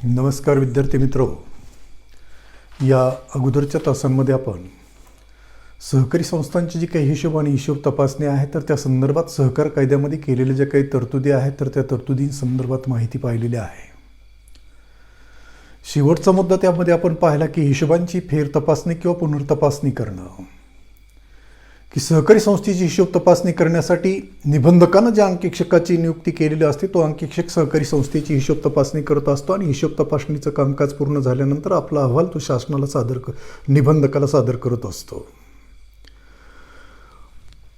नमस्कार विद्यार्थी मित्र, या अगोदरच्या तासांमध्ये आपण सहकारी संस्थांची जी काही हिशोब आणि हिशोब तपासणी आहे तर त्या संदर्भात सहकार कायद्यामध्ये केलेल्या ज्या काही तरतुदी आहेत तर त्या तरतुदींसंदर्भात माहिती पाहिलेली आहे. शेवटचा मुद्दा त्यामध्ये आपण पाहिला की हिशोबांची फेर तपासणी किंवा पुनर्तपासणी करणं, की सहकारी संस्थेची हिशोब तपासणी करण्यासाठी निबंधकानं ज्या अंकेक्षकाची नियुक्ती केलेली असते तो अंकेक्षक सहकारी संस्थेची हिशोब तपासणी करत असतो आणि हिशोब तपासणीचं कामकाज पूर्ण झाल्यानंतर आपला अहवाल तो शासनाला निबंधकाला सादर करत असतो.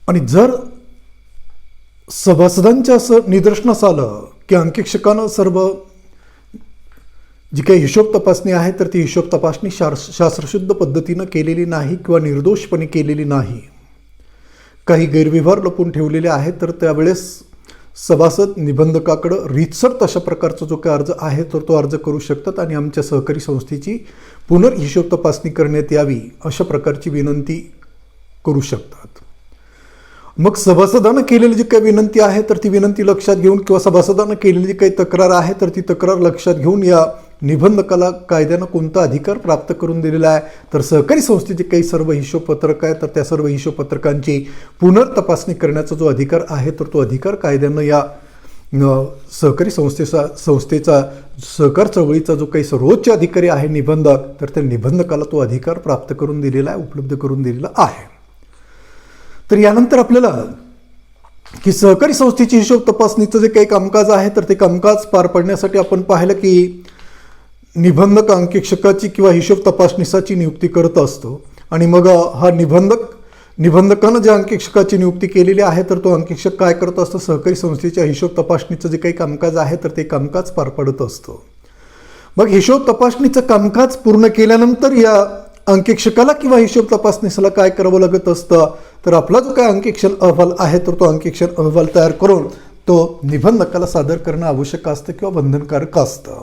आणि जर सभासदांच्या असं निदर्शनास आलं की अंकेक्षकानं सर्व जी काही हिशोब तपासणी आहे तर ती हिशोब तपासणी शास्त्रशुद्ध पद्धतीनं केलेली नाही किंवा निर्दोषपणे केलेली नाही, काही गैरव्यवहार लपून ठेवलेले आहेत, तर त्यावेळेस सभासद निबंधकाकडं रीतसर तशा प्रकारचा जो काही अर्ज आहे तर तो अर्ज करू शकतात आणि आमच्या सहकारी संस्थेची पुनर्हिशोब तपासणी करण्यात यावी अशा प्रकारची विनंती करू शकतात. मग सभासदानं केलेली जी काही विनंती आहे तर ती विनंती लक्षात घेऊन किंवा सभासदानं केलेली जी काही तक्रार आहे तर ती तक्रार लक्षात घेऊन या निबंधकाला कायद्यानं कोणता अधिकार प्राप्त करून दिलेला आहे तर सहकारी संस्थेचे काही सर्व हिशोब पत्रक आहे तर त्या सर्व हिशोब पत्रकांची पुनर्तपासणी करण्याचा जो अधिकार आहे तर तो अधिकार कायद्यानं या सहकारी संस्थेचा सहकार चळवळीचा जो काही सर्वोच्च अधिकारी आहे निबंधक, तर त्या निबंधकाला तो अधिकार प्राप्त करून दिलेला आहे, उपलब्ध करून दिलेला आहे. तर यानंतर आपल्याला की सहकारी संस्थेची हिशोब तपासणीचं जे काही कामकाज आहे तर ते कामकाज पार पाडण्यासाठी आपण पाहिलं की निबंधक अंकेक्षकाची किंवा हिशोब तपासणीसाची नियुक्ती करत असतो आणि मग हा निबंधकानं ज्या अंकेक्षकाची नियुक्ती केलेली आहे तर तो अंकेक्षक काय करत असतो, सहकारी संस्थेच्या हिशोब तपासणीचं जे काही कामकाज आहे तर ते कामकाज पार पाडत असतो. मग हिशोब तपासणीचं कामकाज पूर्ण केल्यानंतर या अंकेक्षकाला किंवा हिशोब तपासणीला काय करावं लागत असतं तर आपला जो काय अंकेक्षण अहवाल आहे तर तो अंकेक्षण अहवाल तयार करून तो निबंधकाला सादर करणं आवश्यक असतं किंवा बंधनकारक असतं.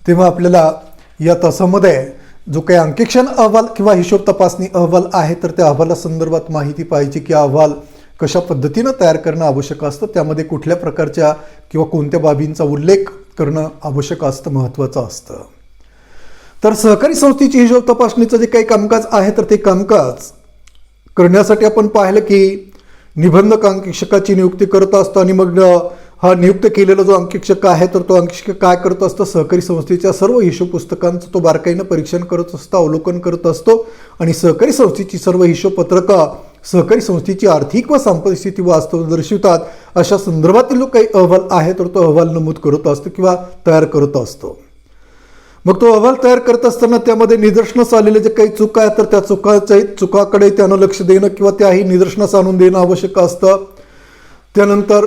तेव्हा आपल्याला या तासामध्ये जो काही अंकेक्षण अहवाल किंवा हिशोब तपासणी अहवाल आहे तर त्या अहवालासंदर्भात माहिती पाहिजे की अहवाल कशा पद्धतीनं तयार करणं आवश्यक असतं, त्यामध्ये कुठल्या प्रकारच्या किंवा कोणत्या बाबींचा उल्लेख करणं आवश्यक असतं, महत्त्वाचं असतं. तर सहकारी संस्थेची हिशोब तपासणीचं जे काही कामकाज आहे तर ते कामकाज करण्यासाठी आपण पाहिलं की निबंधक अंकेक्षकाची नियुक्ती करत असतो आणि मग हा नियुक्त केलेला जो अंकेक्षक आहे तर तो अंकेक्षक काय करत असतो, सहकारी संस्थेच्या सर्व हिशोब पुस्तकांचं तो बारकाईनं परीक्षण करत असतो, अवलोकन करत असतो आणि सहकारी संस्थेची सर्व हिशोब पत्रकं सहकारी संस्थेची आर्थिक व सांपत्तिक स्थिती वास्तव दर्शवितात अशा संदर्भातील जो काही अहवाल आहे तर तो अहवाल नमूद करत असतो किंवा तयार करत असतो. मग तो अहवाल तयार करत असताना त्यामध्ये निदर्शनास आलेले जे काही चुका आहेत तर त्या चुकाकडे त्यानं लक्ष देणं किंवा त्याही निदर्शनास आणून देणं आवश्यक असतं. त्यानंतर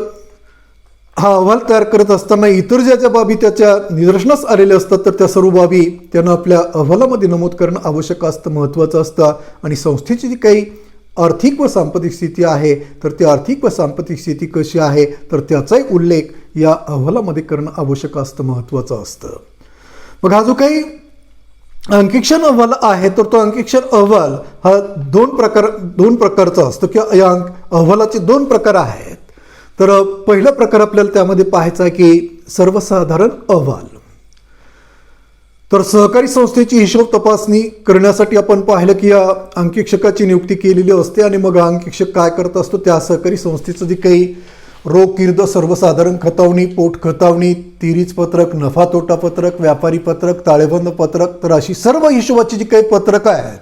हा अहवाल तयार करत असताना इतर ज्या बाबी त्याच्या निदर्शनास आलेल्या असतात तर त्या सर्व बाबी त्यानं आपल्या अहवालामध्ये नमूद करणं आवश्यक असतं, महत्त्वाचं असतं. आणि संस्थेची जी काही आर्थिक व सांपत्तिक स्थिती आहे तर ती आर्थिक व सांपत्तिक स्थिती कशी आहे तर त्याचाही उल्लेख या अहवालामध्ये करणं आवश्यक असतं, महत्त्वाचं असतं. मग हा जो काही अंकेक्षण अहवाल आहे तर तो अंकेक्षण अहवाल हा दोन प्रकारचा असतो किंवा या अहवालाचे दोन प्रकार आहेत. तर पहिला प्रकार आपल्याला त्यामध्ये पाहायचा आहे की सर्वसाधारण अहवाल. तर सहकारी संस्थेची हिशोब तपासणी करण्यासाठी आपण पाहिलं की या अंकेक्षकाची नियुक्ती केलेली असते आणि मग हा अंकेक्षक काय करत असतो, त्या सहकारी संस्थेचं जे काही रोख किर्द, सर्वसाधारण खतावणी, पोट खतावणी, तिरीच पत्रक, नफा तोटा पत्रक, व्यापारी पत्रक, ताळेबंद पत्रक, तर अशी सर्व हिशोबाची जी काही पत्रकं आहेत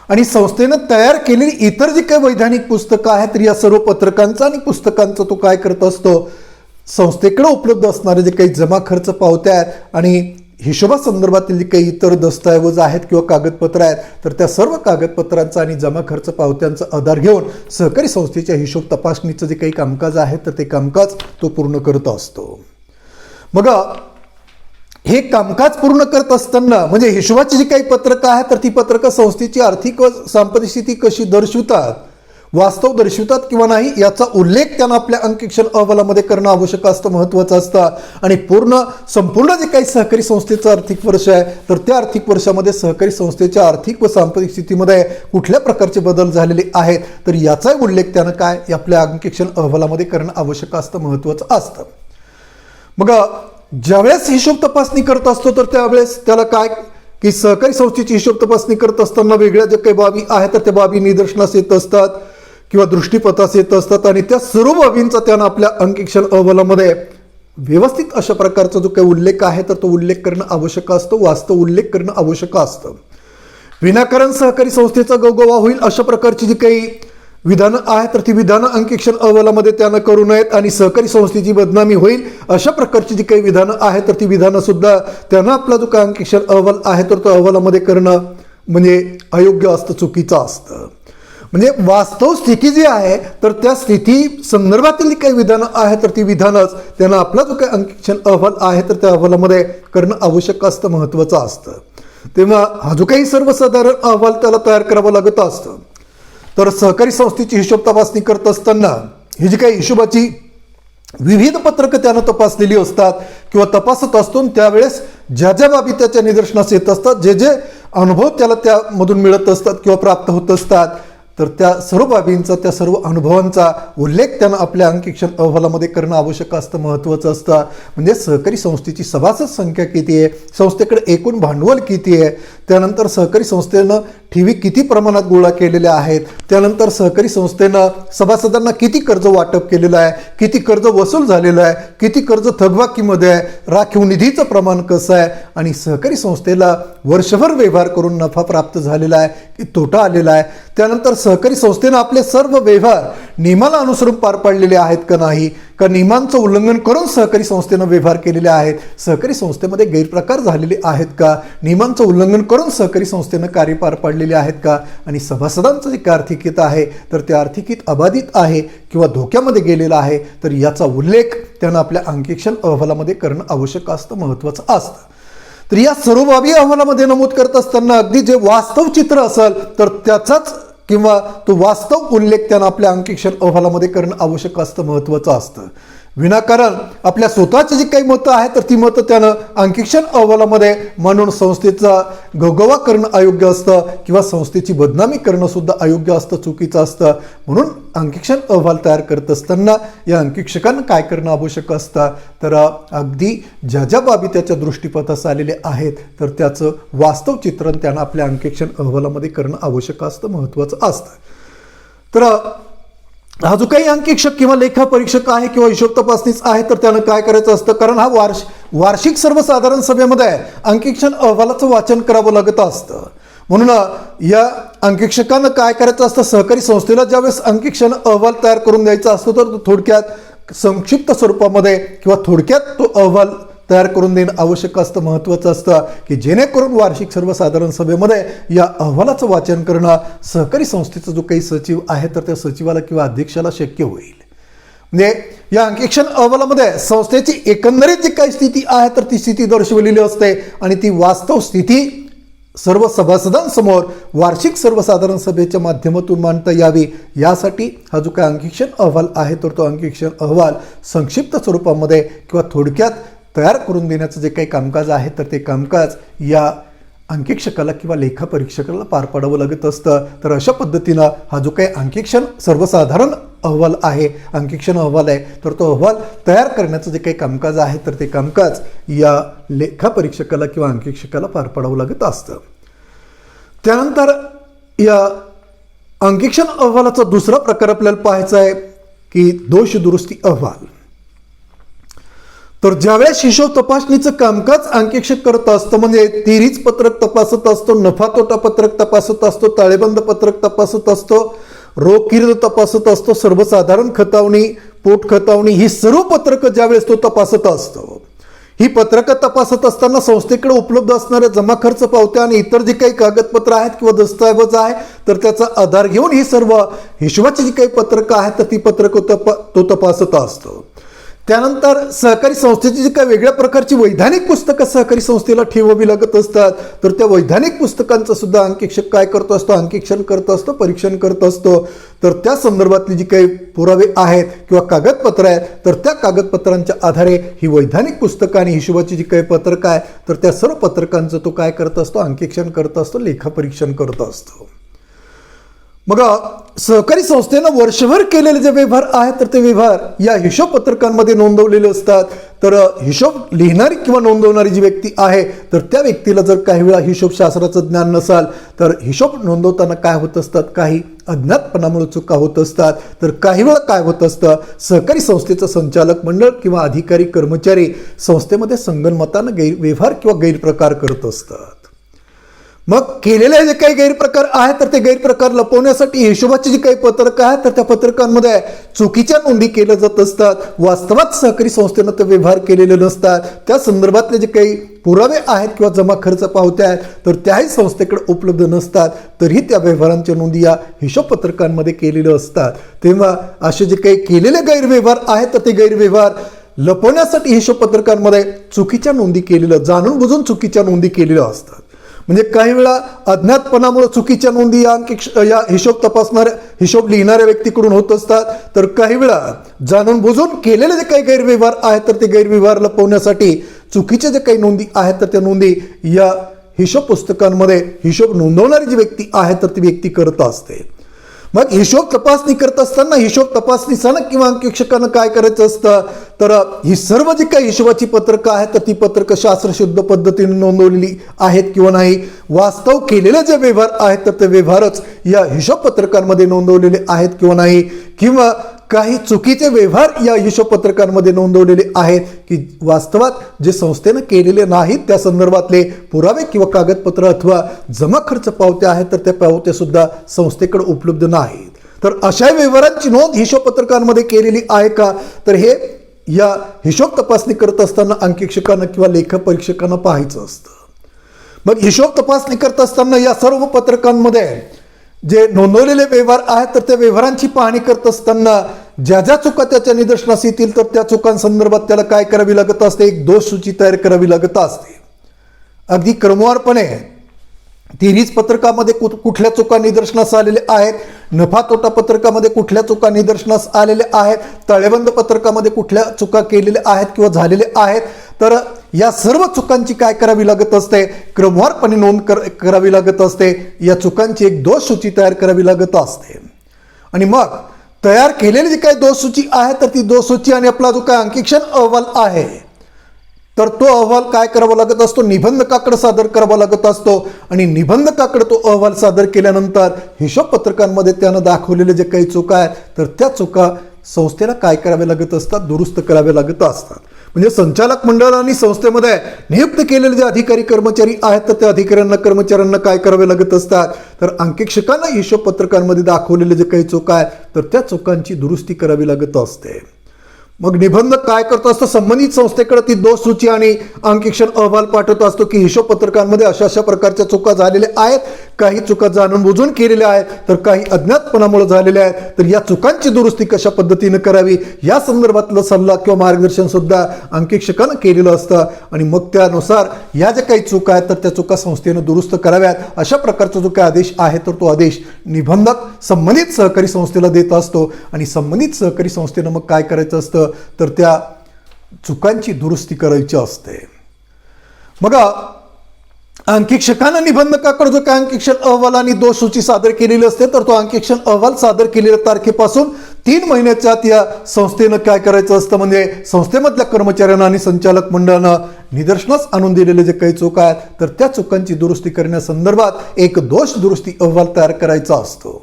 आणि संस्थेनं तयार केलेली इतर जी काही वैधानिक पुस्तकं आहेत तर या सर्व पत्रकांचा आणि पुस्तकांचा तो काय करत असतो, संस्थेकडे उपलब्ध असणारे जे काही जमा खर्च पावत्या आहेत आणि हिशोबासंदर्भातील जे काही इतर दस्तऐवज आहेत किंवा कागदपत्र आहेत तर त्या सर्व कागदपत्रांचा आणि जमा खर्च पावत्यांचा आधार घेऊन सहकारी संस्थेच्या हिशोब तपासणीचं जे काही कामकाज आहे तर ते कामकाज तो पूर्ण करत असतो. मग हे कामकाज पूर्ण करत असताना म्हणजे हिशोबाची जी काही पत्रकं आहेत तर ती पत्रकं संस्थेची आर्थिक व सांपत्तिक स्थिती कशी दर्शवितात, वास्तव दर्शवितात किंवा नाही याचा उल्लेख त्यांना आपल्या अंकेक्षण अहवालामध्ये करणं आवश्यक असतं, महत्त्वाचं असतं. आणि संपूर्ण जे काही सहकारी संस्थेचं आर्थिक वर्ष आहे तर त्या आर्थिक वर्षामध्ये सहकारी संस्थेच्या आर्थिक व सांपत्तिक स्थितीमध्ये कुठल्या प्रकारचे बदल झालेले आहेत तर याचाही उल्लेख त्यानं काय आपल्या अंकेक्षण अहवालामध्ये करणं आवश्यक असतं, महत्त्वाचं असतं. मग ज्यावेळेस हिशोब तपासणी करत असतो तर त्यावेळेस त्याला काय की सहकारी संस्थेची हिशोब तपासणी करत असताना वेगळ्या ज्या काही बाबी आहेत तर त्या बाबी निदर्शनास येत असतात किंवा दृष्टीपथास येत असतात आणि त्या सर्व बाबींचा त्यानं आपल्या अंकेक्षण अहवालामध्ये व्यवस्थित अशा प्रकारचा जो काही उल्लेख आहे तर तो उल्लेख करणं आवश्यक असतं, वास्तव उल्लेख करणं आवश्यक असतं. विनाकारण सहकारी संस्थेचा गवगवा होईल अशा प्रकारची जी काही विधानं आहेत तर ती विधानं अंकेक्षण अहवालामध्ये त्यानं करू नयेत आणि सहकारी संस्थेची बदनामी होईल अशा प्रकारची जी काही विधानं आहेत तर ती विधानं सुद्धा त्यानं आपला जो काही अंकेक्षण अहवाल आहे तर तो अहवालामध्ये करणं म्हणजे अयोग्य असतं, चुकीचं असतं. म्हणजे वास्तव स्थिती जी आहे तर त्या स्थिती संदर्भातील काही विधानं आहेत तर ती विधानच त्यांना आपला जो काही अंकेक्षण अहवाल आहे तर त्या अहवालामध्ये करणं आवश्यक असतं, महत्त्वाचं असतं. तेव्हा हा जो काही सर्वसाधारण अहवाल त्याला तयार करावा लागत असतं. तर सहकारी संस्थेची हिशोब तपासणी करत असताना ही जी काही हिशोबाची विविध पत्रकं त्यानं तपासलेली असतात किंवा तपासत असतो त्यावेळेस ज्या ज्या बाबी त्याच्या निदर्शनास येत असतात, जे जे अनुभव त्याला त्यामधून मिळत असतात किंवा प्राप्त होत असतात तर त्या सर्व बाबींचा, त्या सर्व अनुभवांचा उल्लेख त्यानं आपल्या अंकेक्षण अहवालामध्ये करणं आवश्यक असतं, महत्त्वाचं असतं. म्हणजे सहकारी संस्थेची सभासद संख्या किती आहे, संस्थेकडे एकूण भांडवल किती आहे, त्यानंतर सहकारी संस्थेनं ठेवी किती प्रमाणात गोळा केलेल्या आहेत, त्यानंतर सहकारी संस्थेनं सभासदांना किती कर्ज वाटप केलेलं आहे, किती कर्ज वसूल झालेलं आहे, किती कर्ज थकबाकीमध्ये आहे, राखीव निधीचं प्रमाण कसं आहे आणि सहकारी संस्थेला वर्षभर व्यवहार करून नफा प्राप्त झालेला आहे की तोटा आलेला आहे, त्यानंतर सहकारी संस्थेनं आपले सर्व व्यवहार नियमाला अनुसरून पार पाडलेले आहेत का नाही, का नियमांचं उल्लंघन करून सहकारी संस्थेनं व्यवहार केलेले आहेत, सहकारी संस्थेमध्ये गैरप्रकार झालेले आहेत का, नियमांचं उल्लंघन करून सहकारी संस्थेनं कार्य पार पाडलेले आहेत का आणि सभासदांचं जे आर्थिक आहे तर ते आर्थिक अबाधित आहे किंवा धोक्यामध्ये गेलेलं आहे तर याचा उल्लेख त्यानं आपल्या अंकेक्षण अहवालामध्ये करणं आवश्यक असतं, महत्त्वाचं असतं. तर या सर्व बाबी अहवालामध्ये नमूद करत असताना अगदी जे वास्तव चित्र असेल तर त्याचाच किंवा तो वास्तव उल्लेख त्यानं आपल्या अंकेक्षण अहवालामध्ये करणं आवश्यक असतं, महत्त्वाचं असतं. विनाकारण आपल्या स्वतःची जी काही मतं आहेत तर ती मतं त्यानं अंकेक्षण अहवालामध्ये म्हणून संस्थेचा गवगवा करणं अयोग्य असतं किंवा संस्थेची बदनामी करणं सुद्धा अयोग्य असतं, चुकीचं असतं. म्हणून अंकेक्षण अहवाल तयार करत असताना या अंकेक्षकांना काय करणं आवश्यक असतं तर अगदी ज्या ज्या बाबी त्याच्या दृष्टीपथास आलेले आहेत तर त्याचं वास्तव चित्रण त्यानं आपल्या अंकेक्षण अहवालामध्ये करणं आवश्यक असतं, महत्त्वाचं असतं. तर हा जो काही अंकेक्षक किंवा लेखा परीक्षक आहे किंवा हिशोब तपासणीच आहे तर त्यानं काय करायचं असतं, कारण हा वार्षिक सर्वसाधारण सभेमध्ये अंकेक्षण अहवालाचं वाचन करावं लागत असतं. म्हणून या अंकेक्षकानं काय करायचं असतं, सहकारी संस्थेला ज्यावेळेस अंकेक्षण अहवाल तयार करून द्यायचा असतो तर तो थोडक्यात संक्षिप्त स्वरूपामध्ये किंवा थोडक्यात तो अहवाल तयार करून देणं आवश्यक असतं, महत्त्वाचं असतं की जेणेकरून वार्षिक सर्वसाधारण सभेमध्ये या अहवालाचं वाचन करणं सहकारी संस्थेचा जो काही सचिव आहे तर त्या सचिवाला किंवा अध्यक्षाला शक्य होईल. म्हणजे या अंकेक्षण अहवालामध्ये संस्थेची एकंदरीत जी काही स्थिती आहे तर ती स्थिती दर्शवलेली असते आणि ती वास्तव स्थिती सर्व सभासदांसमोर वार्षिक सर्वसाधारण सभेच्या माध्यमातून मांडता यावी यासाठी हा जो काही अंकेक्षण अहवाल आहे तर तो अंकेक्षण अहवाल संक्षिप्त स्वरूपामध्ये किंवा थोडक्यात तयार करून देण्याचं जे काही कामकाज आहे तर ते कामकाज या अंकेक्षकाला किंवा लेखापरीक्षकाला पार पाडावं लागत असतं. तर अशा पद्धतीनं हा जो काही अंकेक्षण सर्वसाधारण अहवाल आहे, अंकेक्षण अहवाल आहे तर तो अहवाल तयार करण्याचं जे काही कामकाज आहे तर ते कामकाज या लेखापरीक्षकाला किंवा अंकेक्षकाला पार पाडावं लागत असतं. त्यानंतर या अंकेक्षण अहवालाचा दुसरा प्रकार आपल्याला पाहायचा आहे की दोष दुरुस्ती अहवाल. तर ज्यावेळेस हिशोब तपासणीचं कामकाज अंकेक्षक करत असतं म्हणजे तिरीच पत्रक तपासत असतो, नफा तोटा पत्रक तपासत असतो, ताळेबंद पत्रक तपासत असतो, रोख किर्द तपासत असतो, सर्वसाधारण खतावणी, पोट खतावणी ही सर्व पत्रकं ज्यावेळेस तो तपासत असतो. ही पत्रकं तपासत असताना संस्थेकडे उपलब्ध असणाऱ्या जमा खर्च पावत्या आणि इतर जे काही कागदपत्र आहेत किंवा दस्तऐवज आहे तर त्याचा आधार घेऊन ही सर्व हिशोबाची जी काही पत्रकं आहेत तर ती पत्रकं तो तपासत असतो. त्यानंतर सहकारी संस्थेची जी काही वेगळ्या प्रकारची वैधानिक पुस्तकं सहकारी संस्थेला ठेवावी लागत असतात तर त्या वैधानिक पुस्तकांचं सुद्धा अंकेक्षक काय करत असतो, अंकेक्षण करत असतो, परीक्षण करत असतो. तर त्या संदर्भातली जी काही पुरावे आहेत किंवा कागदपत्र आहेत तर त्या कागदपत्रांच्या आधारे ही वैधानिक पुस्तकं आणि हिशोबाची जी काही पत्रकं आहे तर त्या सर्व पत्रकांचं तो काय करत असतो, अंकेक्षण करत असतो, लेखापरीक्षण करत असतो. मग सहकारी संस्थेनं वर्षभर केलेले जे व्यवहार आहेत तर ते व्यवहार या हिशोब पत्रकांमध्ये नोंदवलेले असतात. तर हिशोब लिहिणारी किंवा नोंदवणारी जी व्यक्ती आहे तर त्या व्यक्तीला जर काही वेळा हिशोबशास्त्राचं ज्ञान नसाल तर हिशोब नोंदवताना काय होत असतात, काही अज्ञातपणामुळे चुका होत असतात. तर काही वेळा काय होत असतं, सहकारी संस्थेचं संचालक मंडळ किंवा अधिकारी कर्मचारी संस्थेमध्ये संगनमतानं गैरव्यवहार किंवा गैरप्रकार करत असतात. मग केलेले जे काही गैरप्रकार आहेत तर ते गैरप्रकार लपवण्यासाठी हिशोबाची जी काही पत्रकं आहेत तर त्या पत्रकांमध्ये चुकीच्या नोंदी केल्या जात असतात. वास्तवात सहकारी संस्थेनं ते व्यवहार केलेले नसतात. त्या संदर्भातले जे काही पुरावे आहेत किंवा जमा खर्च पावत्या आहेत तर त्याही संस्थेकडे उपलब्ध नसतात. तरीही त्या व्यवहारांच्या नोंदी या हिशोब पत्रकांमध्ये केलेले असतात. तेव्हा असे जे काही केलेले गैरव्यवहार आहेत तर ते गैरव्यवहार लपवण्यासाठी हिशोब पत्रकांमध्ये चुकीच्या नोंदी केलेल्या, जाणून बुजून चुकीच्या नोंदी केलेल्या असतात. म्हणजे काही वेळा अज्ञातपणामुळे चुकीच्या नोंदी या हिशोब लिहिणाऱ्या व्यक्तीकडून होत असतात. तर काही वेळा जाणून बुजून केलेले जे काही गैरव्यवहार आहेत तर ते गैरव्यवहार लपवण्यासाठी चुकीच्या जे काही नोंदी आहेत तर त्या नोंदी या हिशोब पुस्तकांमध्ये हिशोब नोंदवणारी जी व्यक्ती आहे तर ती व्यक्ती करत असते. मग हिशोब तपासणी करत असताना हिशोब तपासणी सनक किंवा अंकेक्षकानं काय करायचं असतं, तर ही सर्व जी काही हिशोबाची पत्रकं आहेत तर ती पत्रकं शास्त्रशुद्ध पद्धतीने नोंदवलेली आहेत किंवा नाही, वास्तव केलेले जे व्यवहार आहेत तर ते व्यवहारच या हिशोब पत्रकांमध्ये नोंदवलेले आहेत किंवा नाही, किंवा काही चुकीचे व्यवहार या हिशोब पत्रकांमध्ये नोंदवलेले आहेत की वास्तवात जे संस्थेनं केलेले नाहीत त्या संदर्भातले पुरावे किंवा कागदपत्र अथवा जमा खर्च पावत्या आहेत तर त्या पावत्या सुद्धा संस्थेकडे उपलब्ध नाहीत. तर अशा व्यवहारांची नोंद हिशोब पत्रकांमध्ये केलेली आहे का, तर हे या हिशोब तपासणी करत असताना अंकेक्षकांना किंवा लेखापरीक्षकांना पाहायचं असतं. मग हिशोब तपासणी करत असताना या सर्व पत्रकांमध्ये जे नोंदवलेले व्यवहार आहेत तर त्या व्यवहारांची पाहणी करत असताना ज्या ज्या चुका त्याच्या निदर्शनास येतील तर त्या चुकांसंदर्भात त्याला काय करावी लागत असते, एक दोष सूची तयार करावी लागत असते. अगदी क्रमवारपणे तिन्हीच पत्रकामध्ये कुठल्या चुका निदर्शनास आलेल्या आहेत, नफा तोटा पत्रकामध्ये कुठल्या चुका निदर्शनास आलेल्या आहेत, ताळेबंद पत्रकामध्ये कुठल्या चुका केलेल्या आहेत किंवा झालेल्या आहेत, तर या सर्व चुकांची काय करावी लागत असते, क्रमवारपणे नोंद करावी लागत असते. या चुकांची एक दोष सूची तयार करावी लागत असते. आणि मग तयार केलेली जी काही दोष सूची आहे तर ती दोष सूची आणि आपला जो काय अंकेक्षण अहवाल आहे तर तो अहवाल काय करावा लागत असतो, निबंधकाकडे सादर करावा लागत असतो. आणि निबंधकाकडे तो अहवाल सादर केल्यानंतर हिशोब पत्रकांमध्ये त्यानं दाखवलेले जे काही चुका आहेत तर त्या चुका संस्थेला काय करावे लागत असतात, दुरुस्त करावे लागत असतात. म्हणजे संचालक मंडळाने संस्थेमध्ये नियुक्त केलेले जे अधिकारी कर्मचारी आहेत तर त्या अधिकाऱ्यांना कर्मचाऱ्यांना काय करावे लागत असतात, तर अंकेक्षकांना हिशोब पत्रकांमध्ये दाखवलेले जे काही चुका आहेत तर त्या चुकांची दुरुस्ती करावी लागत असते. मग निबंधक काय करतो असतो, संबंधित संस्थेकडे ती दोष सूची आणि अंकेक्षण अहवाल पाठवत असतो की हिशोब पत्रकांमध्ये अशा अशा प्रकारच्या चुका झालेल्या आहेत, काही चुका जाणून बुजून केलेल्या आहेत तर काही अज्ञातपणामुळे झालेल्या आहेत. तर या चुकांची दुरुस्ती कशा पद्धतीने करावी या संदर्भातलं सल्ला किंवा मार्गदर्शन सुद्धा अंकेक्षकानं केलेलं असतं. आणि मग त्यानुसार या ज्या काही चुका आहेत तर त्या चुका संस्थेनं दुरुस्त कराव्यात अशा प्रकारचा जो काही आदेश आहे तर तो आदेश निबंधक संबंधित सहकारी संस्थेला देत असतो. आणि संबंधित सहकारी संस्थेनं मग काय करायचं असतं, तर त्या चुकांची दुरुस्ती करायची असते. मग अंकेक्षकानं निबंधकाकडे जो काय अंकेक्षण अहवाल आणि दोष सूची सादर केलेली असते तर तो अंकेक्षण अहवाल सादर केलेल्या तारखेपासून 3 महिन्याच्या आत या संस्थेनं काय करायचं असतं, म्हणजे संस्थेमधल्या कर्मचाऱ्यांना आणि संचालक मंडळानं निदर्शनास आणून दिलेले जे काही चुका आहेत तर त्या चुकांची दुरुस्ती करण्यासंदर्भात एक दोष दुरुस्ती अहवाल तयार करायचा असतो.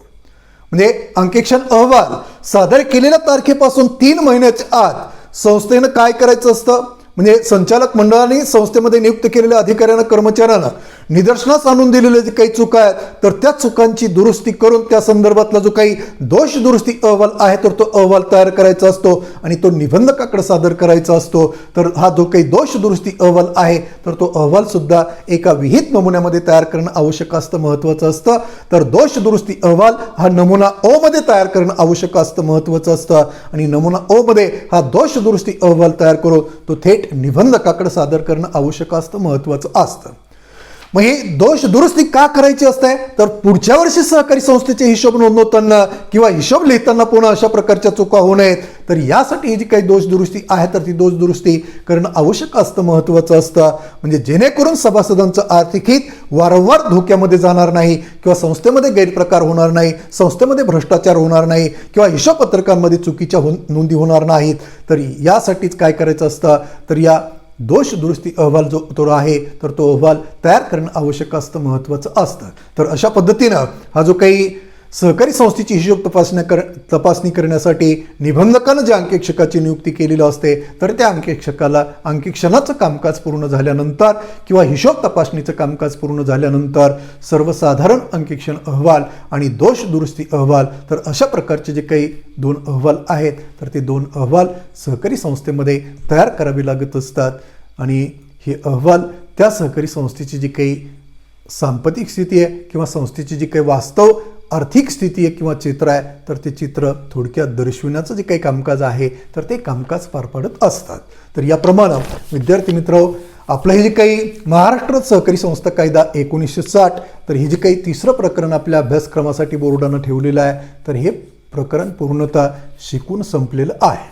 म्हणजे अंकेक्षण अहवाल सादर केलेल्या तारखेपासून 3 महिन्याच्या आत संस्थेनं काय करायचं असतं, म्हणजे संचालक मंडळाने संस्थेमध्ये नियुक्त केलेल्या अधिकाऱ्यांना कर्मचाऱ्यांना निदर्शनास आणून दिलेले जे काही चुका आहेत तर त्या चुकांची दुरुस्ती करून त्या संदर्भातला जो काही दोष दुरुस्ती अहवाल आहे तर तो अहवाल तयार करायचा असतो आणि तो निबंधकाकडे सादर करायचा असतो. तर हा जो काही दोष दुरुस्ती अहवाल आहे तर तो अहवाल सुद्धा एका विहित नमुन्यामध्ये तयार करणं आवश्यक असतं, महत्त्वाचं असतं. तर दोष दुरुस्ती अहवाल हा नमुना ओ मध्ये तयार करणं आवश्यक असतं, महत्त्वाचं असतं. आणि नमुना ओ मध्ये हा दोष दुरुस्ती अहवाल तयार करून तो थेट निबंधकाकडे सादर करणं आवश्यक असतं, महत्त्वाचं असतं. मग हे दोष दुरुस्ती का करायची असते तर पुढच्या वर्षी सहकारी संस्थेचे हिशोब नोंदवताना किंवा हिशोब लिहिताना पुन्हा अशा प्रकारच्या चुका होऊ नयेत. तर यासाठी ही जी काही दोष दुरुस्ती आहे तर ती दोष दुरुस्ती करणं आवश्यक असतं, महत्त्वाचं असतं. म्हणजे जेणेकरून सभासदांचं आर्थिक हित वारंवार धोक्यामध्ये जाणार नाही किंवा संस्थेमध्ये गैरप्रकार होणार नाही, संस्थेमध्ये भ्रष्टाचार होणार नाही किंवा हिशोब पत्रकांमध्ये चुकीच्या नोंदी होणार नाहीत. तर यासाठीच काय करायचं असतं तर या दोष दुरुस्ती अहवाल जो आहे तर तो अहवाल तयार करणं आवश्यक असतं, महत्त्वाचं असतं. तर अशा पद्धतीनं हा जो काही सहकारी संस्थेची हिशोब तपासणी करण्यासाठी निबंधकानं ज्या अंकेक्षकाची नियुक्ती केलेली असते तर त्या अंकेक्षकाला अंकेक्षणाचं कामकाज पूर्ण झाल्यानंतर किंवा हिशोब तपासणीचं कामकाज पूर्ण झाल्यानंतर सर्वसाधारण अंकेक्षण अहवाल आणि दोष दुरुस्ती अहवाल तर अशा प्रकारचे जे काही 2 अहवाल आहेत तर ते 2 अहवाल सहकारी संस्थेमध्ये तयार करावे लागत असतात. आणि हे अहवाल त्या सहकारी संस्थेची जी काही सांपत्तिक स्थिती आहे किंवा संस्थेची जी काही वास्तव आर्थिक स्थिती आहे किंवा चित्र आहे तर ते चित्र थोडक्यात दर्शविण्याचं जे काही कामकाज आहे तर ते कामकाज पार पाडत असतात. तर याप्रमाणे विद्यार्थी मित्र, आपलं हे जे काही महाराष्ट्र सहकारी संस्था कायदा 1960 तर हे जे काही 3रं प्रकरण आपल्या अभ्यासक्रमासाठी बोर्डानं ठेवलेलं आहे तर हे प्रकरण पूर्णतः शिकून संपलेलं आहे.